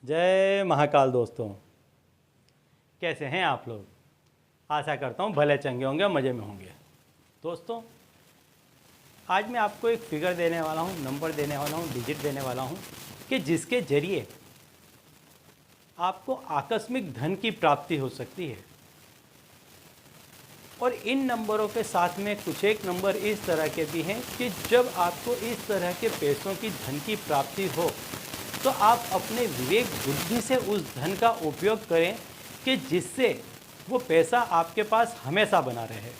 जय महाकाल दोस्तों, कैसे हैं आप लोग। आशा करता हूँ भले चंगे होंगे, मज़े में होंगे। दोस्तों, आज मैं आपको एक फिगर देने वाला हूँ, नंबर देने वाला हूँ, डिजिट देने वाला हूँ कि जिसके ज़रिए आपको आकस्मिक धन की प्राप्ति हो सकती है। और इन नंबरों के साथ में कुछ एक नंबर इस तरह के भी हैं कि जब आपको इस तरह के पैसों की धन की प्राप्ति हो तो आप अपने विवेक बुद्धि से उस धन का उपयोग करें कि जिससे वो पैसा आपके पास हमेशा बना रहे।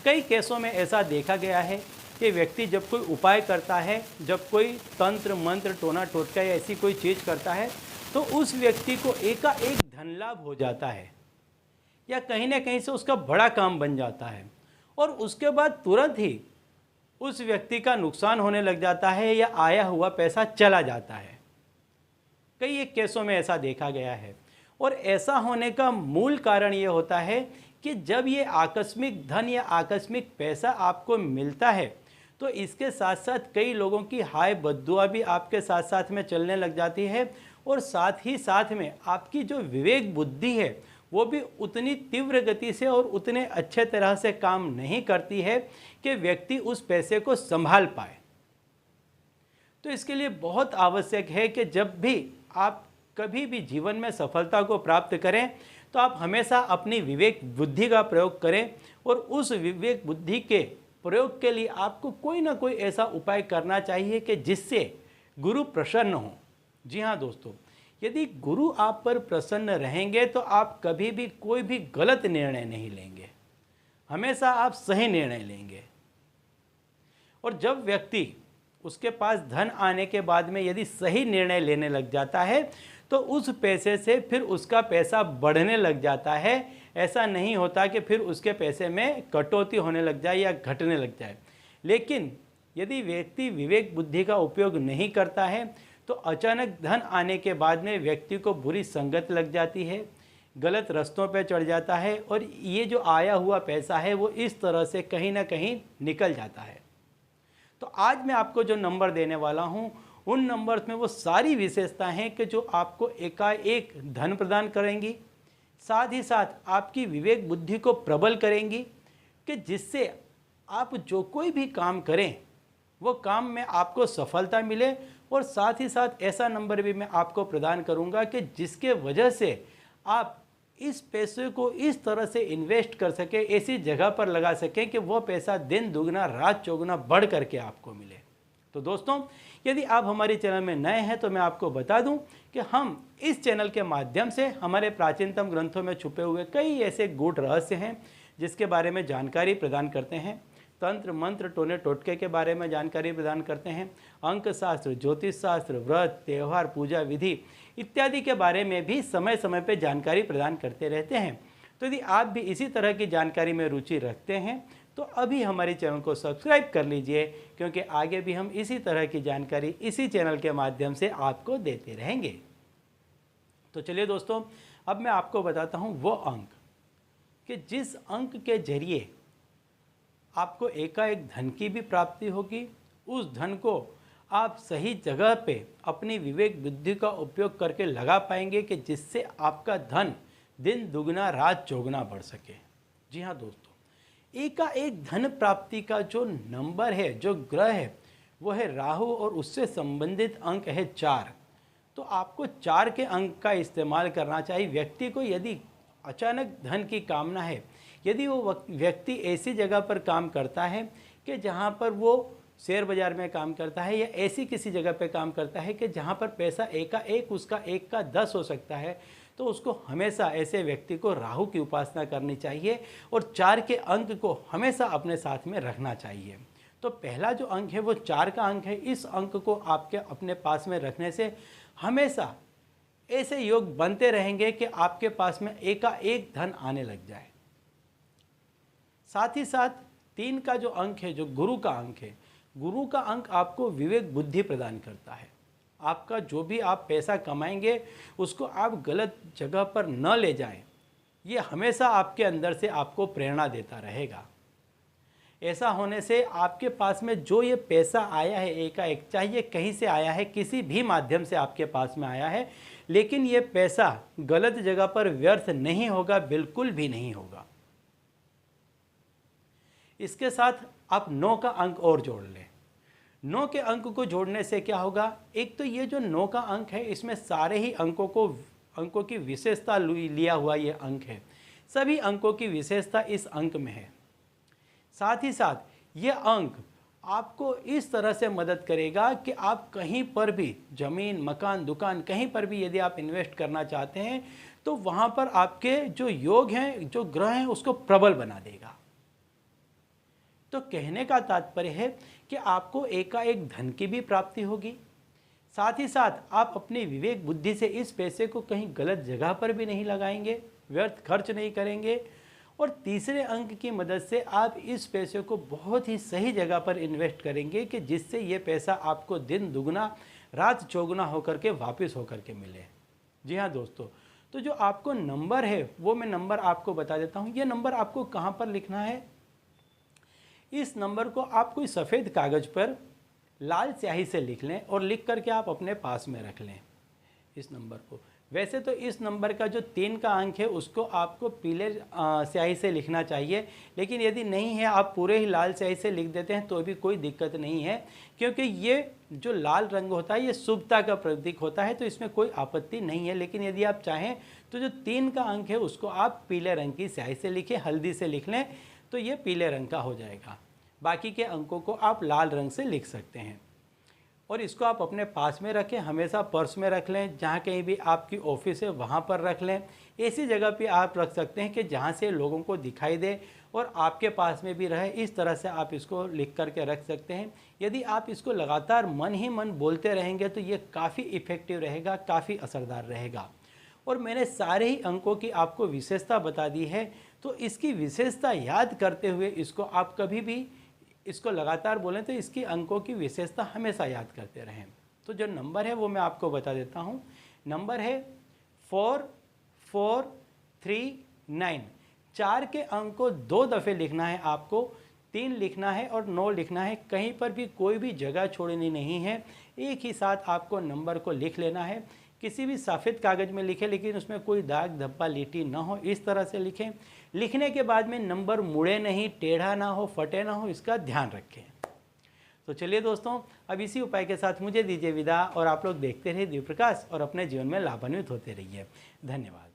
कई केसों में ऐसा देखा गया है कि व्यक्ति जब कोई उपाय करता है, जब कोई तंत्र मंत्र टोना टोटका या ऐसी कोई चीज़ करता है तो उस व्यक्ति को एकाएक धन लाभ हो जाता है या कहीं ना कहीं से उसका बड़ा काम बन जाता है और उसके बाद तुरंत ही उस व्यक्ति का नुकसान होने लग जाता है या आया हुआ पैसा चला जाता है। कई एक केसों में ऐसा देखा गया है और ऐसा होने का मूल कारण ये होता है कि जब ये आकस्मिक धन या आकस्मिक पैसा आपको मिलता है तो इसके साथ साथ कई लोगों की हाय बद्दुआ भी आपके साथ साथ में चलने लग जाती है और साथ ही साथ में आपकी जो विवेक बुद्धि है वो भी उतनी तीव्र गति से और उतने अच्छे तरह से काम नहीं करती है कि व्यक्ति उस पैसे को संभाल पाए। तो इसके लिए बहुत आवश्यक है कि जब भी आप कभी भी जीवन में सफलता को प्राप्त करें तो आप हमेशा अपनी विवेक बुद्धि का प्रयोग करें और उस विवेक बुद्धि के प्रयोग के लिए आपको कोई ना कोई ऐसा उपाय करना चाहिए कि जिससे गुरु प्रसन्न हो। जी हाँ दोस्तों, यदि गुरु आप पर प्रसन्न रहेंगे तो आप कभी भी कोई भी गलत निर्णय नहीं लेंगे, हमेशा आप सही निर्णय लेंगे। और जब व्यक्ति उसके पास धन आने के बाद में यदि सही निर्णय लेने लग जाता है तो उस पैसे से फिर उसका पैसा बढ़ने लग जाता है। ऐसा नहीं होता कि फिर उसके पैसे में कटौती होने लग जाए या घटने लग जाए। लेकिन यदि व्यक्ति विवेक बुद्धि का उपयोग नहीं करता है तो अचानक धन आने के बाद में व्यक्ति को बुरी संगत लग जाती है, गलत रास्तों पर चढ़ जाता है और ये जो आया हुआ पैसा है वो इस तरह से कहीं ना कहीं निकल जाता है। तो आज मैं आपको जो नंबर देने वाला हूँ उन नंबर्स में वो सारी विशेषताएं हैं कि जो आपको एकाएक धन प्रदान करेंगी, साथ ही साथ आपकी विवेक बुद्धि को प्रबल करेंगी कि जिससे आप जो कोई भी काम करें वो काम में आपको सफलता मिले। और साथ ही साथ ऐसा नंबर भी मैं आपको प्रदान करूंगा कि जिसके वजह से आप इस पैसे को इस तरह से इन्वेस्ट कर सके, ऐसी जगह पर लगा सकें कि वो पैसा दिन दुगना रात चौगुना बढ़ करके आपको मिले। तो दोस्तों, यदि आप हमारे चैनल में नए हैं तो मैं आपको बता दूं कि हम इस चैनल के माध्यम से हमारे प्राचीनतम ग्रंथों में छुपे हुए कई ऐसे गूढ़ रहस्य हैं जिसके बारे में जानकारी प्रदान करते हैं। तंत्र मंत्र टोने टोटके के बारे में जानकारी प्रदान करते हैं। अंक शास्त्र, ज्योतिष शास्त्र, व्रत, त्यौहार, पूजा विधि इत्यादि के बारे में भी समय समय पर जानकारी प्रदान करते रहते हैं। तो यदि आप भी इसी तरह की जानकारी में रुचि रखते हैं तो अभी हमारे चैनल को सब्सक्राइब कर लीजिए, क्योंकि आगे भी हम इसी तरह की जानकारी इसी चैनल के माध्यम से आपको देते रहेंगे। तो चलिए दोस्तों, अब मैं आपको बताता हूँ वो अंक कि जिस अंक के जरिए आपको एकाएक धन की भी प्राप्ति होगी। उस धन को आप सही जगह पे अपनी विवेक बुद्धि का उपयोग करके लगा पाएंगे कि जिससे आपका धन दिन दुगना रात चौगुना बढ़ सके। जी हाँ दोस्तों, एकाएक धन प्राप्ति का जो नंबर है, जो ग्रह है, वो है राहु और उससे संबंधित अंक है 4। तो आपको 4 के अंक का इस्तेमाल करना चाहिए। व्यक्ति को यदि अचानक धन की कामना है, यदि वो व्यक्ति ऐसी जगह पर काम करता है कि जहाँ पर वो शेयर बाज़ार में काम करता है या ऐसी किसी जगह पर काम करता है कि जहाँ पर पैसा एकाएक उसका 1 का 10 हो सकता है, तो उसको हमेशा ऐसे व्यक्ति को राहु की उपासना करनी चाहिए और 4 के अंक को हमेशा अपने साथ में रखना चाहिए। तो पहला जो अंक है वो 4 का अंक है। इस अंक को आपके अपने पास में रखने से हमेशा ऐसे योग बनते रहेंगे कि आपके पास में एकाएक धन आने लग जाए। साथ ही साथ 3 का जो अंक है, जो गुरु का अंक है, गुरु का अंक आपको विवेक बुद्धि प्रदान करता है। आपका जो भी आप पैसा कमाएंगे उसको आप गलत जगह पर न ले जाएं, ये हमेशा आपके अंदर से आपको प्रेरणा देता रहेगा। ऐसा होने से आपके पास में जो ये पैसा आया है एकाएक, चाहे ये कहीं से आया है, किसी भी माध्यम से आपके पास में आया है, लेकिन ये पैसा गलत जगह पर व्यर्थ नहीं होगा, बिल्कुल भी नहीं होगा। इसके साथ आप 9 का अंक और जोड़ लें। 9 के अंक को जोड़ने से क्या होगा, एक तो ये जो 9 का अंक है इसमें सारे ही अंकों की विशेषता लिया हुआ ये अंक है, सभी अंकों की विशेषता इस अंक में है। साथ ही साथ ये अंक आपको इस तरह से मदद करेगा कि आप कहीं पर भी ज़मीन, मकान, दुकान, कहीं पर भी यदि आप इन्वेस्ट करना चाहते हैं तो वहाँ पर आपके जो योग हैं, जो ग्रह हैं, उसको प्रबल बना देगा। तो कहने का तात्पर्य है कि आपको एकाएक धन की भी प्राप्ति होगी, साथ ही साथ आप अपनी विवेक बुद्धि से इस पैसे को कहीं गलत जगह पर भी नहीं लगाएंगे, व्यर्थ खर्च नहीं करेंगे, और तीसरे अंक की मदद से आप इस पैसे को बहुत ही सही जगह पर इन्वेस्ट करेंगे कि जिससे ये पैसा आपको दिन दुगना रात चौगुना होकर के वापस होकर के मिले। जी हाँ दोस्तों, तो जो आपको नंबर है वो मैं नंबर आपको बता देता हूँ। ये नंबर आपको कहाँ पर लिखना है, इस नंबर को आप कोई सफ़ेद कागज़ पर लाल स्याही से लिख लें और लिख करके आप अपने पास में रख लें इस नंबर को। वैसे तो इस नंबर का जो 3 का अंक है उसको आपको पीले स्याही से लिखना चाहिए, लेकिन यदि नहीं है आप पूरे ही लाल स्याही से लिख देते हैं तो भी कोई दिक्कत नहीं है, क्योंकि ये जो लाल रंग होता है ये शुभता का प्रतीक होता है, तो इसमें कोई आपत्ति नहीं है। लेकिन यदि आप चाहें तो जो 3 का अंक है उसको आप पीले रंग की स्याही से लिखें, हल्दी से लिख लें तो ये पीले रंग का हो जाएगा। बाकी के अंकों को आप लाल रंग से लिख सकते हैं और इसको आप अपने पास में रखें, हमेशा पर्स में रख लें, जहाँ कहीं भी आपकी ऑफिस है वहाँ पर रख लें। ऐसी जगह पे आप रख सकते हैं कि जहाँ से लोगों को दिखाई दे और आपके पास में भी रहे, इस तरह से आप इसको लिख करके रख सकते हैं। यदि आप इसको लगातार मन ही मन बोलते रहेंगे तो ये काफ़ी इफ़ेक्टिव रहेगा, काफ़ी असरदार रहेगा। और मैंने सारे ही अंकों की आपको विशेषता बता दी है, तो इसकी विशेषता याद करते हुए इसको आप कभी भी इसको लगातार बोलें तो इसकी अंकों की विशेषता हमेशा याद करते रहें। तो जो नंबर है वो मैं आपको बता देता हूँ। नंबर है 4439। 4 के अंक को 2 दफ़े लिखना है आपको, 3 लिखना है और 9 लिखना है। कहीं पर भी कोई भी जगह छोड़नी नहीं है, एक ही साथ आपको नंबर को लिख लेना है। किसी भी सफ़ेद कागज़ में लिखें, लेकिन उसमें कोई दाग धब्बा लीटी ना हो, इस तरह से लिखें। लिखने के बाद में नंबर मुड़े नहीं, टेढ़ा ना हो, फटे ना हो, इसका ध्यान रखें। तो चलिए दोस्तों, अब इसी उपाय के साथ मुझे दीजिए विदा और आप लोग देखते रहिए दिव्य प्रकाश और अपने जीवन में लाभान्वित होते रहिए। धन्यवाद।